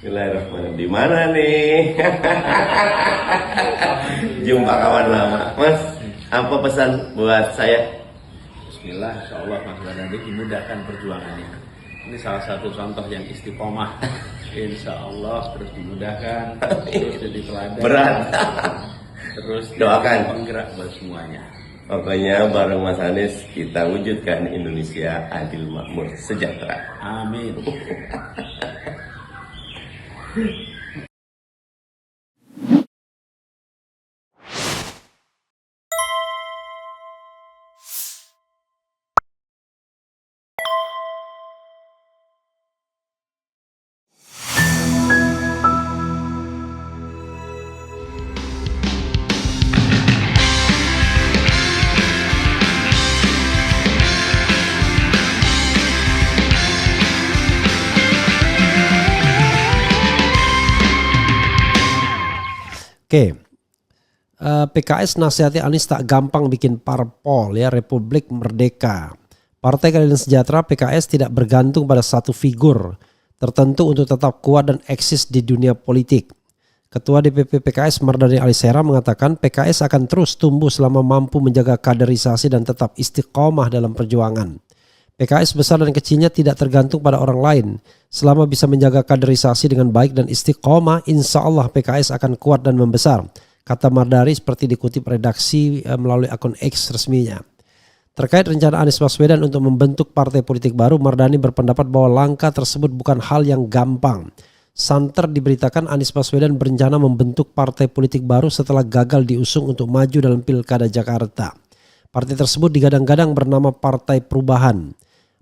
Bismillahirrahmanirrahim. Di mana nih? Jumpa kawan lama. Mas, apa pesan buat saya? Bismillah, insya Allah Mas Badadi dimudahkan perjuangannya. Ini salah satu contoh yang istiqomah. Insya Allah terus dimudahkan, terus jadi teladan. Berat. Terus Doakan. penggerak buat semuanya. Pokoknya bareng Mas Anies kita wujudkan Indonesia adil, makmur, sejahtera. Amin. Oke, PKS nasihati Anies tak gampang bikin parpol ya, Republik Merdeka. Partai Keadilan Sejahtera PKS tidak bergantung pada satu figur tertentu untuk tetap kuat dan eksis di dunia politik. Ketua DPP PKS Mardhani Alisera mengatakan PKS akan terus tumbuh selama mampu menjaga kaderisasi dan tetap istiqomah dalam perjuangan. PKS besar dan kecilnya tidak tergantung pada orang lain. Selama bisa menjaga kaderisasi dengan baik dan istiqomah, insya Allah PKS akan kuat dan membesar, kata Mardhani seperti dikutip redaksi melalui akun X resminya. Terkait rencana Anies Baswedan untuk membentuk partai politik baru, Mardhani berpendapat bahwa langkah tersebut bukan hal yang gampang. Santer diberitakan Anies Baswedan berencana membentuk partai politik baru setelah gagal diusung untuk maju dalam Pilkada Jakarta. Partai tersebut digadang-gadang bernama Partai Perubahan.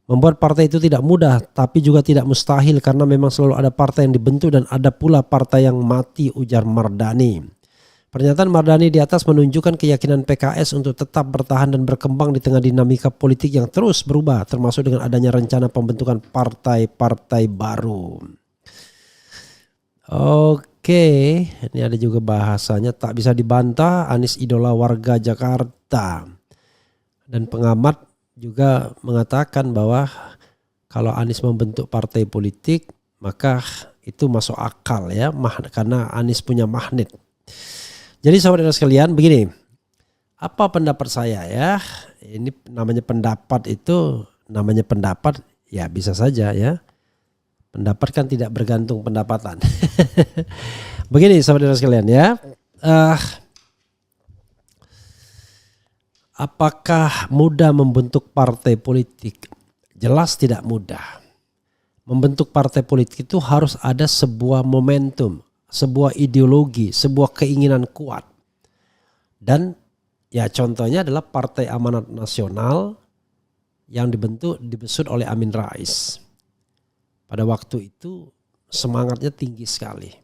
Membuat partai itu tidak mudah, tapi juga tidak mustahil karena memang selalu ada partai yang dibentuk dan ada pula partai yang mati, ujar Mardhani. Pernyataan Mardhani di atas menunjukkan keyakinan PKS untuk tetap bertahan dan berkembang di tengah dinamika politik yang terus berubah, termasuk dengan adanya rencana pembentukan partai-partai baru. Oke, ini ada juga bahasanya tak bisa dibantah, Anies idola warga Jakarta. Dan pengamat juga mengatakan bahwa kalau Anies membentuk partai politik maka itu masuk akal ya, karena Anies punya magnet. Jadi saudara sekalian begini, apa pendapat saya ya, ini namanya pendapat itu, namanya pendapat ya bisa saja ya, pendapat kan tidak bergantung pendapatan. Begini saudara sekalian ya, apakah mudah membentuk partai politik? Jelas tidak mudah. Membentuk partai politik itu harus ada sebuah momentum, sebuah ideologi, sebuah keinginan kuat. Dan ya contohnya adalah Partai Amanat Nasional yang dibesut oleh Amin Rais. Pada waktu itu semangatnya tinggi sekali.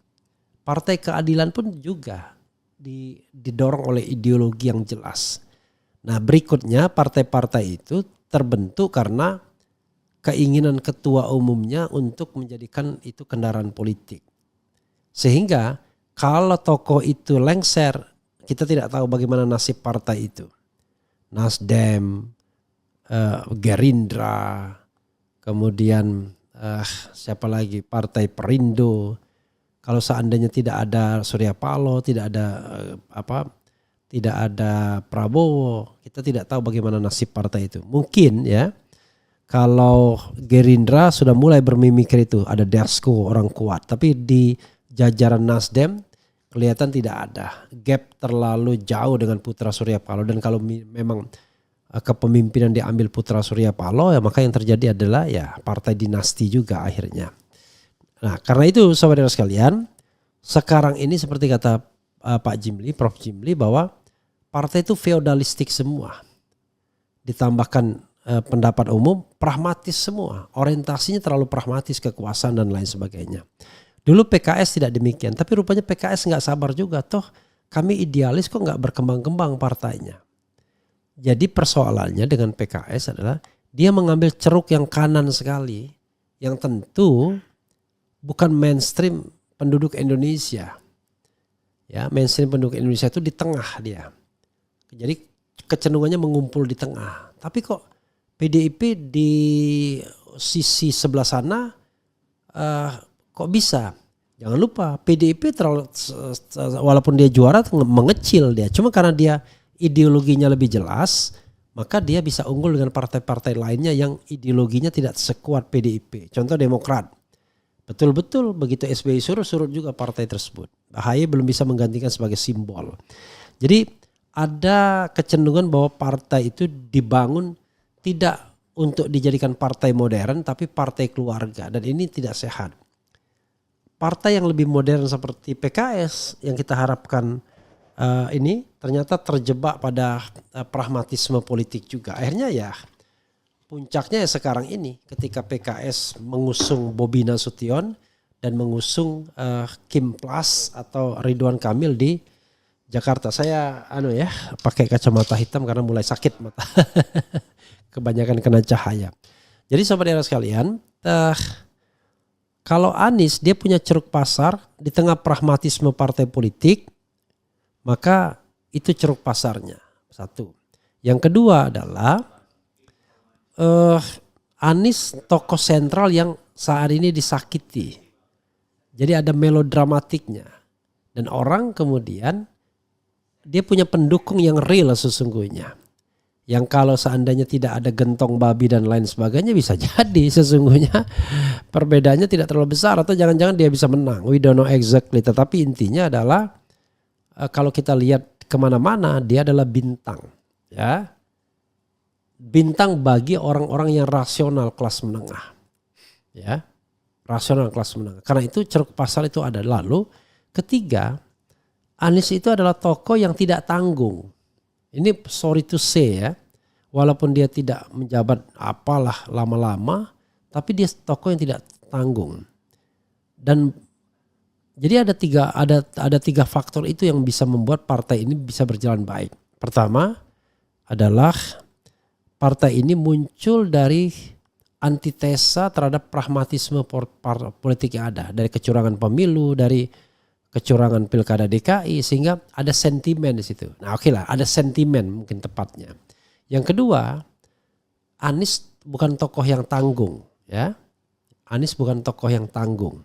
Partai Keadilan pun juga didorong oleh ideologi yang jelas. Nah berikutnya partai-partai itu terbentuk karena keinginan ketua umumnya untuk menjadikan itu kendaraan politik. Sehingga kalau tokoh itu lengser, kita tidak tahu bagaimana nasib partai itu. Nasdem, Gerindra, kemudian siapa lagi, Partai Perindo. Kalau seandainya tidak ada Surya Paloh, tidak ada tidak ada Prabowo, kita tidak tahu bagaimana nasib partai itu. Mungkin ya kalau Gerindra sudah mulai bermimikir itu, ada Dasko orang kuat, tapi di jajaran Nasdem kelihatan tidak ada, gap terlalu jauh dengan Putra Surya Paloh. Dan kalau memang kepemimpinan diambil Putra Surya Paloh ya maka yang terjadi adalah ya partai dinasti juga akhirnya. Nah karena itu saudara sekalian, sekarang ini seperti kata Pak Jimli, Prof Jimli, bahwa partai itu feodalistik semua. Ditambahkan pendapat umum pragmatis semua. Orientasinya terlalu pragmatis, kekuasaan dan lain sebagainya. Dulu PKS tidak demikian, tapi rupanya PKS nggak sabar juga. Toh kami idealis kok nggak berkembang-kembang partainya. Jadi persoalannya dengan PKS adalah dia mengambil ceruk yang kanan sekali. Yang tentu bukan mainstream penduduk Indonesia. Ya, mainstream penduduk Indonesia itu di tengah dia. Jadi kecenderungannya mengumpul di tengah. Tapi kok PDIP di sisi sebelah sana kok bisa? Jangan lupa PDIP terlalu walaupun dia juara mengecil dia. Cuma karena dia ideologinya lebih jelas, maka dia bisa unggul dengan partai-partai lainnya yang ideologinya tidak sekuat PDIP. Contoh Demokrat. Betul-betul begitu SBY surut juga partai tersebut. AHY belum bisa menggantikan sebagai simbol. Jadi ada kecenderungan bahwa partai itu dibangun tidak untuk dijadikan partai modern tapi partai keluarga, dan ini tidak sehat. Partai yang lebih modern seperti PKS yang kita harapkan ini ternyata terjebak pada pragmatisme politik juga. Akhirnya ya puncaknya ya sekarang ini ketika PKS mengusung Bobi Nasution dan mengusung Kim Plus atau Ridwan Kamil di Jakarta. Saya pakai kacamata hitam karena mulai sakit mata. Kebanyakan kena cahaya. Jadi sobat era sekalian, kalau Anies dia punya ceruk pasar di tengah pragmatisme partai politik, maka itu ceruk pasarnya. Satu. Yang kedua adalah Anies tokoh sentral yang saat ini disakiti. Jadi ada melodramatiknya. Dan orang kemudian dia punya pendukung yang real sesungguhnya. Yang kalau seandainya tidak ada gentong babi dan lain sebagainya bisa jadi sesungguhnya perbedaannya tidak terlalu besar atau jangan-jangan dia bisa menang. We don't know exactly. Tetapi intinya adalah kalau kita lihat kemana-mana dia adalah bintang. Ya, bintang bagi orang-orang yang rasional kelas menengah. Ya, rasional kelas menengah. Karena itu ceruk pasar itu ada. Lalu ketiga, Anies itu adalah tokoh yang tidak tanggung. Ini sorry to say ya, walaupun dia tidak menjabat apalah lama-lama, tapi dia tokoh yang tidak tanggung. Dan jadi ada tiga faktor itu yang bisa membuat partai ini bisa berjalan baik. Pertama adalah partai ini muncul dari antitesa terhadap pragmatisme politik yang ada, dari kecurangan pemilu, dari kecurangan pilkada DKI, sehingga ada sentimen di situ. Nah oke lah, ada sentimen mungkin tepatnya. Yang kedua, Anies bukan tokoh yang tanggung, ya. Anies bukan tokoh yang tanggung,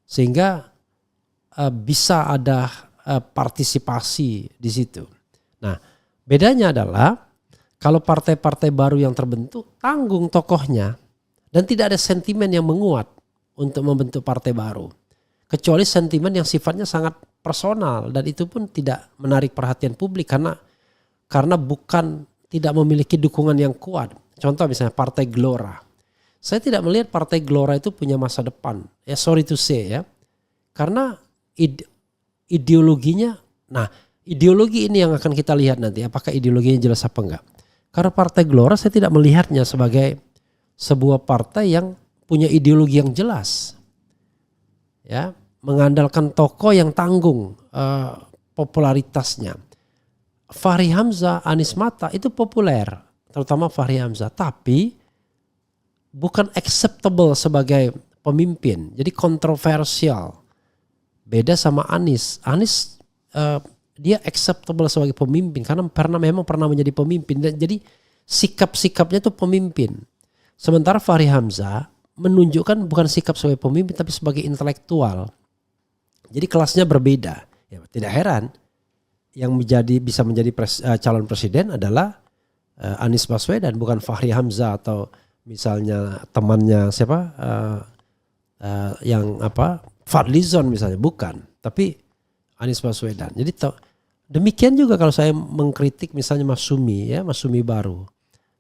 sehingga bisa ada partisipasi di situ. Nah bedanya adalah kalau partai-partai baru yang terbentuk tanggung tokohnya dan tidak ada sentimen yang menguat untuk membentuk partai baru. Kecuali sentimen yang sifatnya sangat personal dan itu pun tidak menarik perhatian publik karena bukan tidak memiliki dukungan yang kuat. Contoh misalnya Partai Gelora. Saya tidak melihat Partai Gelora itu punya masa depan. Ya sorry to say ya. Karena ideologinya, nah ideologi ini yang akan kita lihat nanti apakah ideologinya jelas apa enggak. Karena Partai Gelora saya tidak melihatnya sebagai sebuah partai yang punya ideologi yang jelas. Ya, mengandalkan tokoh yang tanggung popularitasnya. Fahri Hamzah, Anies Mata itu populer, terutama Fahri Hamzah, tapi bukan acceptable sebagai pemimpin. Jadi kontroversial. Beda sama Anies. Anies dia acceptable sebagai pemimpin karena memang pernah menjadi pemimpin. Dan jadi sikap-sikapnya itu pemimpin. Sementara Fahri Hamzah menunjukkan bukan sikap sebagai pemimpin tapi sebagai intelektual. Jadi kelasnya berbeda. Ya, tidak heran yang bisa menjadi calon presiden adalah Anies Baswedan, bukan Fahri Hamzah atau misalnya temannya siapa Fadlizon misalnya, bukan, tapi Anies Baswedan. Jadi demikian juga kalau saya mengkritik misalnya Mas Sumi baru.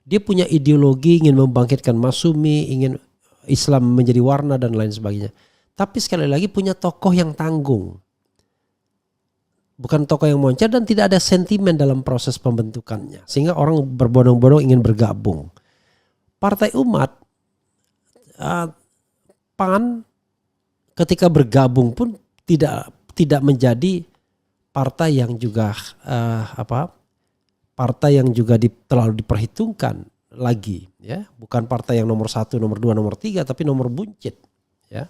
Dia punya ideologi ingin membangkitkan Mas Sumi, ingin Islam menjadi warna dan lain sebagainya. Tapi sekali lagi punya tokoh yang tanggung. Bukan tokoh yang moncer dan tidak ada sentimen dalam proses pembentukannya. Sehingga orang berbondong-bondong ingin bergabung. Partai Umat, PAN ketika bergabung pun tidak menjadi partai yang juga partai yang juga terlalu diperhitungkan lagi, ya, bukan partai yang nomor 1, nomor 2, nomor 3, tapi nomor buncit, ya.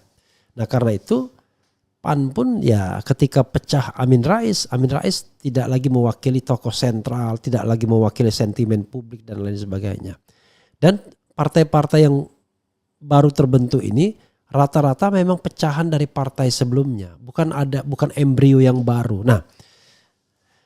Nah karena itu PAN pun ya ketika pecah Amin Rais tidak lagi mewakili tokoh sentral, tidak lagi mewakili sentimen publik dan lain sebagainya. Dan partai-partai yang baru terbentuk ini rata-rata memang pecahan dari partai sebelumnya, bukan embrio yang baru. Nah,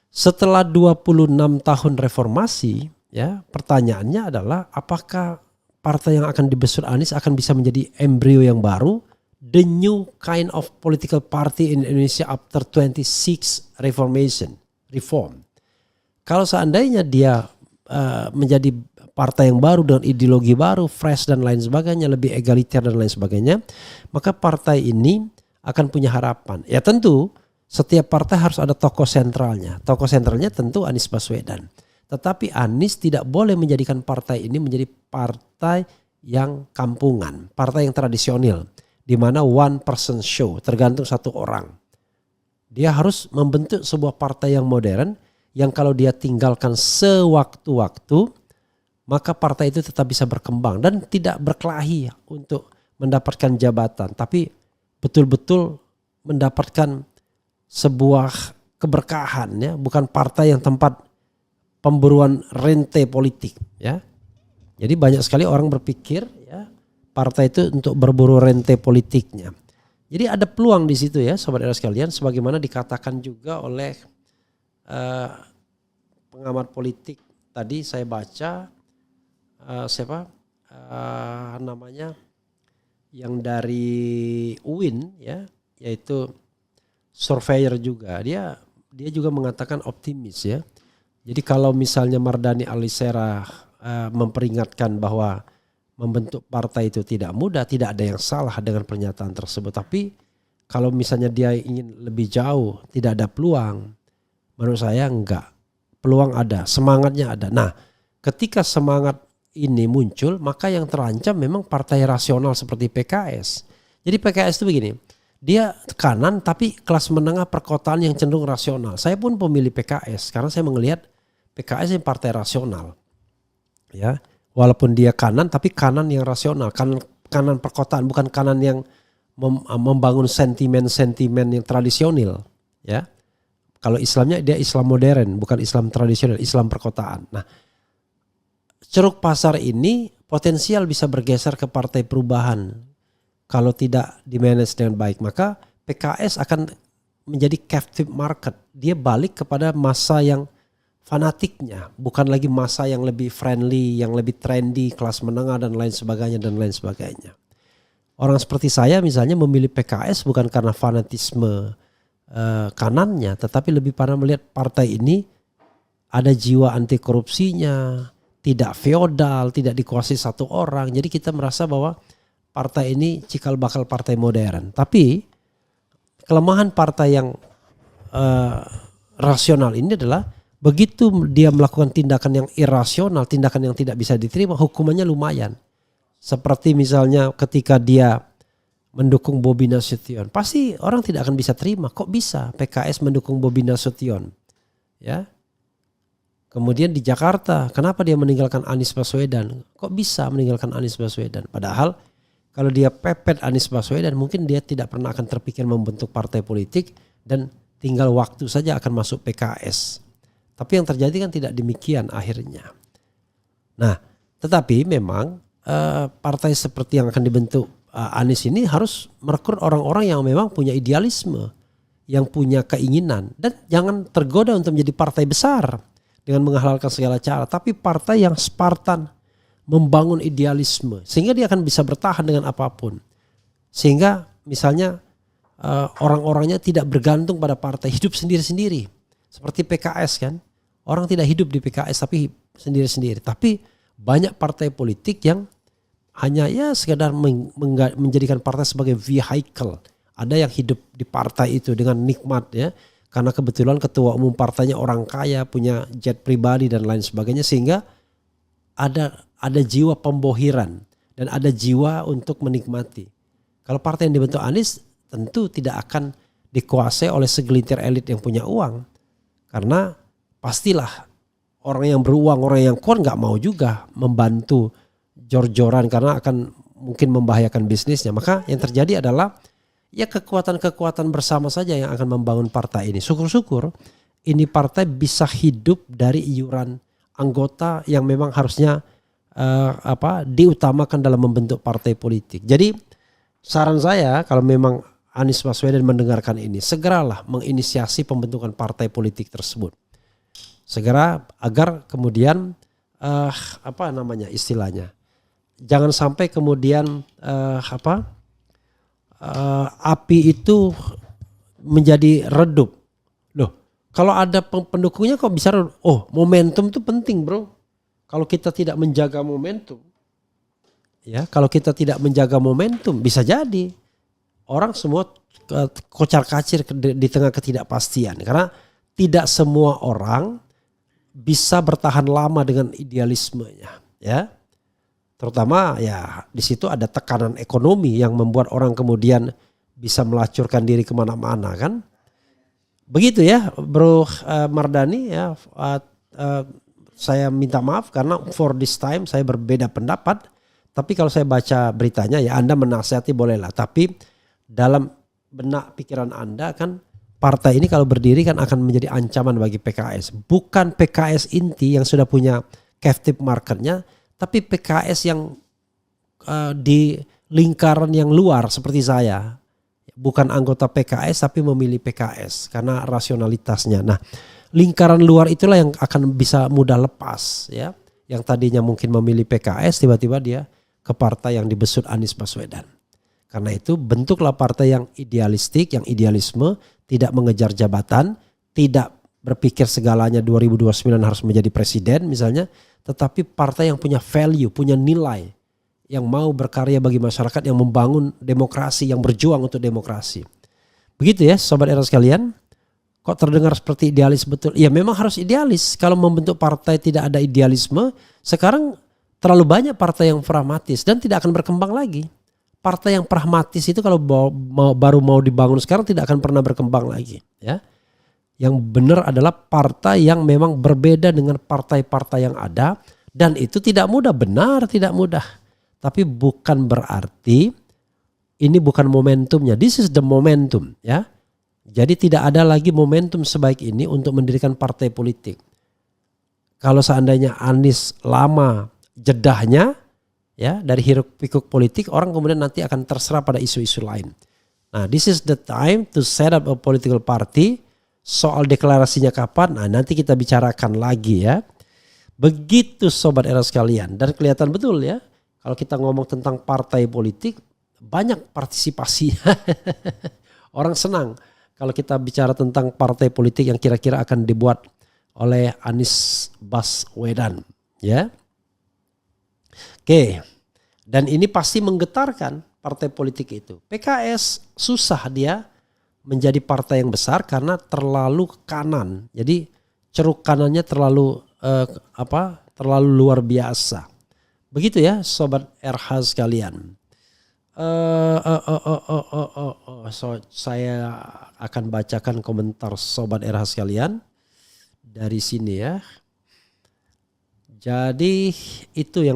setelah 26 tahun reformasi, ya, pertanyaannya adalah apakah partai yang akan dibesut Anies akan bisa menjadi embrio yang baru, the new kind of political party in Indonesia after 26 reform. Kalau seandainya dia menjadi partai yang baru dengan ideologi baru, fresh dan lain sebagainya, lebih egaliter dan lain sebagainya, maka partai ini akan punya harapan. Ya tentu setiap partai harus ada tokoh sentralnya. Tokoh sentralnya tentu Anies Baswedan. Tetapi Anies tidak boleh menjadikan partai ini menjadi partai yang kampungan, partai yang tradisional, di mana one person show, tergantung satu orang. Dia harus membentuk sebuah partai yang modern, yang kalau dia tinggalkan sewaktu-waktu, maka partai itu tetap bisa berkembang dan tidak berkelahi untuk mendapatkan jabatan, tapi betul-betul mendapatkan sebuah keberkahan, ya, bukan partai yang tempat pemburuan rente politik, ya. Jadi banyak sekali orang berpikir, ya, partai itu untuk berburu rente politiknya. Jadi ada peluang di situ, ya, sobat era sekalian, sebagaimana dikatakan juga oleh pengamat politik tadi saya baca, namanya yang dari UIN, ya, yaitu surveyor juga, dia juga mengatakan optimis, ya. Jadi kalau misalnya Mardhani Alisera memperingatkan bahwa membentuk partai itu tidak mudah, tidak ada yang salah dengan pernyataan tersebut. Tapi kalau misalnya dia ingin lebih jauh, tidak ada peluang, menurut saya enggak. Peluang ada, semangatnya ada. Nah, ketika semangat ini muncul, maka yang terancam memang partai rasional seperti PKS. Jadi PKS itu begini, dia kanan tapi kelas menengah perkotaan yang cenderung rasional. Saya pun pemilih PKS karena saya melihat PKS ini partai rasional. Ya, walaupun dia kanan tapi kanan yang rasional, kanan perkotaan, bukan kanan yang membangun sentimen-sentimen yang tradisional, ya. Kalau Islamnya dia Islam modern, bukan Islam tradisional, Islam perkotaan. Nah, ceruk pasar ini potensial bisa bergeser ke partai perubahan. Kalau tidak dimanage dengan baik, maka PKS akan menjadi captive market. Dia balik kepada masa yang fanatiknya, bukan lagi masa yang lebih friendly, yang lebih trendy, kelas menengah dan lain sebagainya. Orang seperti saya misalnya memilih PKS bukan karena fanatisme kanannya, tetapi lebih pada melihat partai ini ada jiwa anti korupsinya, tidak feodal, tidak dikuasai satu orang. Jadi kita merasa bahwa partai ini cikal bakal partai modern. Tapi kelemahan partai yang rasional ini adalah begitu dia melakukan tindakan yang irasional, tindakan yang tidak bisa diterima, hukumannya lumayan. Seperti misalnya ketika dia mendukung Bobi Nasution, pasti orang tidak akan bisa terima. Kok bisa PKS mendukung Bobi Nasution? Ya. Kemudian di Jakarta, kenapa dia meninggalkan Anies Baswedan? Kok bisa meninggalkan Anies Baswedan? Padahal kalau dia pepet Anies Baswedan, mungkin dia tidak pernah akan terpikir membentuk partai politik dan tinggal waktu saja akan masuk PKS. Tapi yang terjadi kan tidak demikian akhirnya. Nah, tetapi memang partai seperti yang akan dibentuk Anies ini harus merekrut orang-orang yang memang punya idealisme, yang punya keinginan, dan jangan tergoda untuk menjadi partai besar dengan menghalalkan segala cara, tapi partai yang Spartan, membangun idealisme sehingga dia akan bisa bertahan dengan apapun. Sehingga misalnya orang-orangnya tidak bergantung pada partai, hidup sendiri-sendiri. Seperti PKS kan, orang tidak hidup di PKS tapi sendiri-sendiri. Tapi banyak partai politik yang hanya ya sekedar menjadikan partai sebagai vehicle. Ada yang hidup di partai itu dengan nikmat, ya, karena kebetulan ketua umum partainya orang kaya, punya jet pribadi dan lain sebagainya, sehingga ada jiwa pembohiran dan ada jiwa untuk menikmati. Kalau partai yang dibentuk Anies tentu tidak akan dikuasai oleh segelintir elit yang punya uang, karena pastilah orang yang beruang, orang yang kuat nggak mau juga membantu jor-joran karena akan mungkin membahayakan bisnisnya. Maka yang terjadi adalah ya kekuatan-kekuatan bersama saja yang akan membangun partai ini. Syukur-syukur ini partai bisa hidup dari iuran anggota yang memang harusnya diutamakan dalam membentuk partai politik. Jadi saran saya kalau memang Anies Baswedan mendengarkan ini, segeralah menginisiasi pembentukan partai politik tersebut. Segera agar kemudian apa namanya istilahnya, jangan sampai kemudian api itu menjadi redup. Loh, kalau ada pendukungnya kok bisa redup? Oh, momentum itu penting, bro. Kalau kita tidak menjaga momentum, ya, kalau kita tidak menjaga momentum, bisa jadi orang semua kocar-kacir di tengah ketidakpastian. Karena tidak semua orang bisa bertahan lama dengan idealismenya, ya. Terutama ya di situ ada tekanan ekonomi yang membuat orang kemudian bisa melacurkan diri kemana-mana kan. Begitu ya Bro Mardani ya. Saya minta maaf karena for this time saya berbeda pendapat. Tapi kalau saya baca beritanya ya Anda menasihati bolehlah. Tapi dalam benak pikiran Anda kan partai ini kalau berdiri kan akan menjadi ancaman bagi PKS. Bukan PKS inti yang sudah punya captive marketnya. Tapi PKS yang di lingkaran yang luar seperti saya. Bukan anggota PKS tapi memilih PKS karena rasionalitasnya. Nah, lingkaran luar itulah yang akan bisa mudah lepas ya. Yang tadinya mungkin memilih PKS tiba-tiba dia ke partai yang dibesut Anies Baswedan. Karena itu bentuklah partai yang idealistik, yang idealisme, tidak mengejar jabatan, tidak berpikir segalanya 2029 harus menjadi presiden misalnya. Tetapi partai yang punya value, punya nilai, yang mau berkarya bagi masyarakat, yang membangun demokrasi, yang berjuang untuk demokrasi. Begitu ya Sobat Era sekalian. Kok terdengar seperti idealis betul? Ya memang harus idealis. Kalau membentuk partai tidak ada idealisme, sekarang terlalu banyak partai yang pragmatis dan tidak akan berkembang lagi. Partai yang pragmatis itu kalau baru mau dibangun sekarang tidak akan pernah berkembang lagi. Ya. Yang benar adalah partai yang memang berbeda dengan partai-partai yang ada. Dan itu tidak mudah, benar tidak mudah. Tapi bukan berarti ini bukan momentumnya. This is the momentum ya. Jadi tidak ada lagi momentum sebaik ini untuk mendirikan partai politik. Kalau seandainya Anies lama jedahnya ya dari hiruk pikuk politik, orang kemudian nanti akan terserah pada isu-isu lain. Nah, this is the time to set up a political party. Soal deklarasinya kapan, nah nanti kita bicarakan lagi ya. Begitu Sobat Era sekalian. Dan kelihatan betul ya, kalau kita ngomong tentang partai politik, banyak partisipasi. Orang senang kalau kita bicara tentang partai politik yang kira-kira akan dibuat oleh Anies Baswedan. Ya. Oke, dan ini pasti menggetarkan partai politik itu. PKS susah dia menjadi partai yang besar karena terlalu kanan. Jadi ceruk kanannya terlalu terlalu luar biasa. Begitu ya Sobat RH sekalian. Saya akan bacakan komentar Sobat RH sekalian dari sini ya. Jadi itu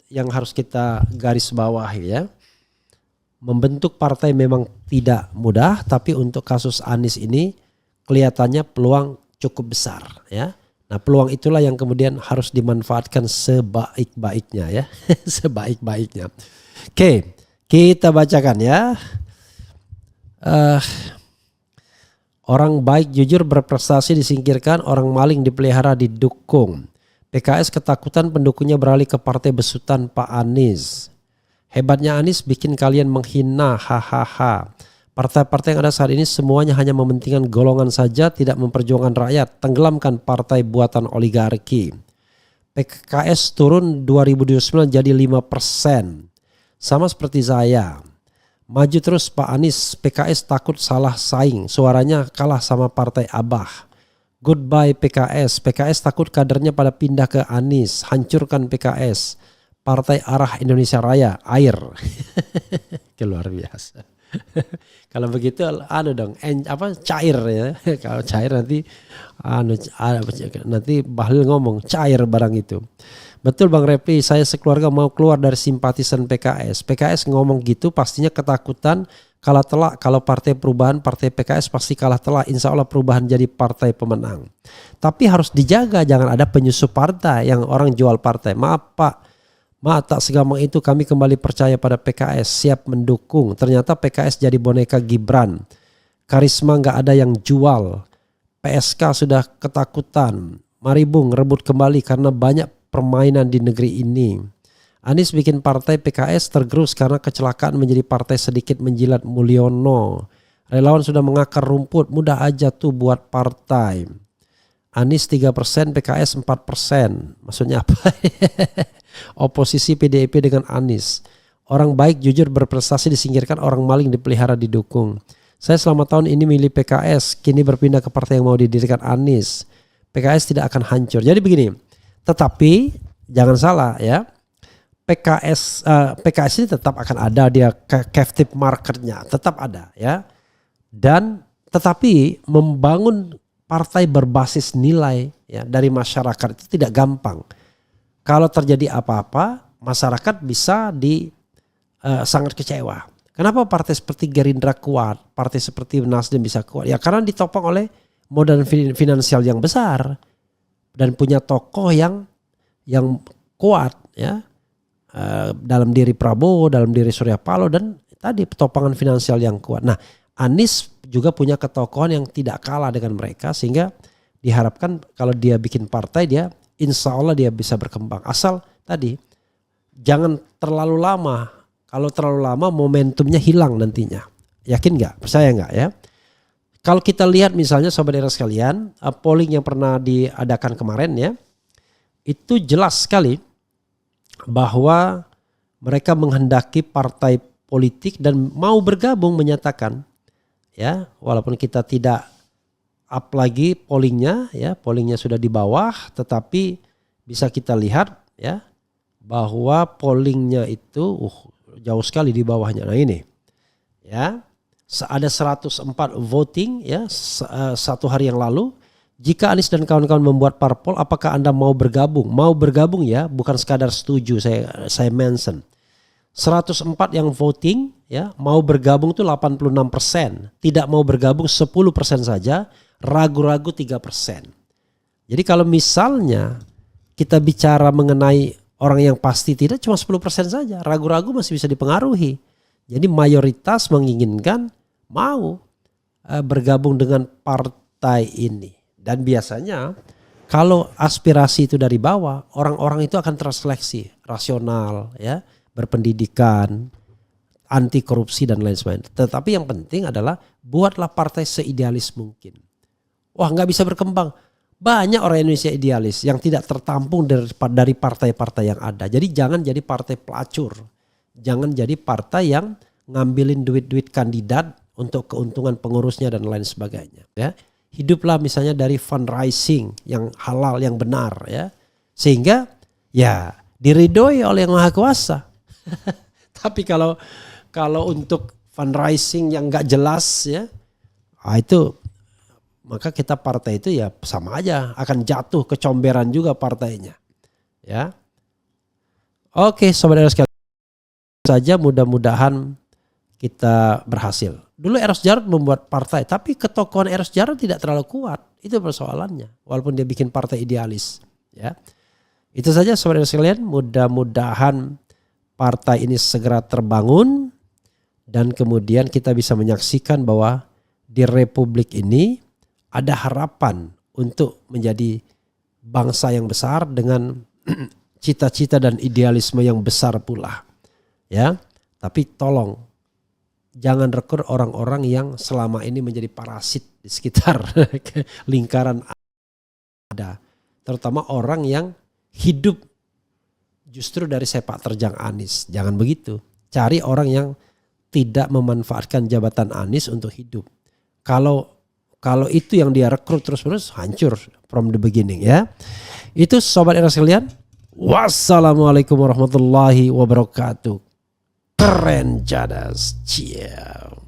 yang harus kita garis bawahi ya. Membentuk partai memang tidak mudah, tapi untuk kasus Anies ini kelihatannya peluang cukup besar ya. Nah, peluang itulah yang kemudian harus dimanfaatkan sebaik-baiknya ya. Sebaik-baiknya. Oke, kita bacakan ya. Orang baik jujur berprestasi disingkirkan, orang maling dipelihara didukung. PKS ketakutan pendukungnya beralih ke partai besutan Pak Anies. Hebatnya Anies bikin kalian menghina, hahaha. Partai-partai yang ada saat ini semuanya hanya mementingkan golongan saja, tidak memperjuangkan rakyat. Tenggelamkan partai buatan oligarki. PKS turun 2029 jadi 5%. Sama seperti saya. Maju terus Pak Anies, PKS takut salah saing. Suaranya kalah sama partai Abah. Goodbye PKS. PKS takut kadernya pada pindah ke Anies. Hancurkan PKS. Partai Arah Indonesia Raya, air. Luar biasa. Kalau begitu cair ya. Kalau cair nanti Bahlil ngomong cair barang itu. Betul Bang Repi, saya sekeluarga mau keluar dari simpatisan PKS. PKS ngomong gitu pastinya ketakutan kalah telak. Kalau partai perubahan, partai PKS pasti kalah telak. Insya Allah perubahan jadi partai pemenang. Tapi harus dijaga, jangan ada penyusup partai yang orang jual partai. Maaf Pak, Tak segampang itu kami kembali percaya pada PKS, siap mendukung. Ternyata PKS jadi boneka Gibran. Karisma nggak ada yang jual. PSK sudah ketakutan. Mari Bung rebut kembali karena banyak permainan di negeri ini. Anies bikin partai PKS tergerus karena kecelakaan menjadi partai sedikit menjilat Mulyono. Relawan sudah mengakar rumput, mudah aja tuh buat partai. Anies 3%, PKS 4%. Maksudnya apa? Oposisi PDIP dengan Anies. Orang baik jujur berprestasi disingkirkan, orang maling dipelihara didukung. Saya selama tahun ini milih PKS, kini berpindah ke partai yang mau didirikan Anies. PKS tidak akan hancur. Jadi begini, tetapi jangan salah ya. PKS ini tetap akan ada, dia captive marketnya tetap ada ya. Dan tetapi membangun partai berbasis nilai ya dari masyarakat itu tidak gampang. Kalau terjadi apa-apa, masyarakat bisa sangat kecewa. Kenapa partai seperti Gerindra kuat, partai seperti Nasdem bisa kuat? Ya karena ditopang oleh modal finansial yang besar dan punya tokoh yang kuat ya. Dalam diri Prabowo, dalam diri Surya Paloh dan tadi topangan finansial yang kuat. Nah, Anies juga punya ketokohan yang tidak kalah dengan mereka sehingga diharapkan kalau dia bikin partai dia insya Allah dia bisa berkembang. Asal tadi jangan terlalu lama. Kalau terlalu lama momentumnya hilang nantinya. Yakin nggak? Percaya nggak ya? Kalau kita lihat misalnya sobat era sekalian, polling yang pernah diadakan kemarin ya, itu jelas sekali bahwa mereka menghendaki partai politik dan mau bergabung menyatakan ya, walaupun kita tidak up lagi pollingnya ya, pollingnya sudah di bawah, tetapi bisa kita lihat ya bahwa pollingnya itu jauh sekali di bawahnya. Nah ini ya, ada 104 voting ya satu hari yang lalu. Jika Anies dan kawan-kawan membuat parpol, apakah Anda mau bergabung? Mau bergabung ya, bukan sekadar setuju saya mention. 104 yang voting ya, mau bergabung itu 86%. Tidak mau bergabung 10% saja, ragu-ragu 3%. Jadi kalau misalnya kita bicara mengenai orang yang pasti tidak, cuma 10% saja, ragu-ragu masih bisa dipengaruhi. Jadi mayoritas menginginkan mau bergabung dengan partai ini. Dan biasanya kalau aspirasi itu dari bawah, orang-orang itu akan terseleksi, rasional ya, berpendidikan, anti korupsi dan lain sebagainya. Tetapi yang penting adalah buatlah partai seidealis mungkin. Wah, nggak bisa berkembang. Banyak orang Indonesia idealis yang tidak tertampung dari partai-partai yang ada. Jadi jangan jadi partai pelacur. Jangan jadi partai yang ngambilin duit-duit kandidat untuk keuntungan pengurusnya dan lain sebagainya ya. Hiduplah misalnya dari fundraising yang halal, yang benar ya. Sehingga ya diridhoi oleh Yang Maha Kuasa. Tapi kalau untuk fundraising yang gak jelas ya, itu maka kita partai itu ya sama aja akan jatuh kecomberan juga partainya. Ya. Oke, saudara sekalian saja mudah-mudahan kita berhasil. Dulu Eros Jarod membuat partai, tapi ketokohan Eros Jarod tidak terlalu kuat. Itu persoalannya. Walaupun dia bikin partai idealis. Ya, itu saja saudara sekalian. Mudah-mudahan partai ini segera terbangun dan kemudian kita bisa menyaksikan bahwa di Republik ini ada harapan untuk menjadi bangsa yang besar dengan cita-cita dan idealisme yang besar pula. Ya, tapi tolong jangan rekrut orang-orang yang selama ini menjadi parasit di sekitar lingkaran ada. Terutama orang yang hidup justru dari sepak terjang Anies. Jangan begitu. Cari orang yang tidak memanfaatkan jabatan Anies untuk hidup. Kalau itu yang dia rekrut terus-menerus, hancur from the beginning ya. Itu sobat era sekalian. Wassalamualaikum warahmatullahi wabarakatuh. Keren jadas. Ciao.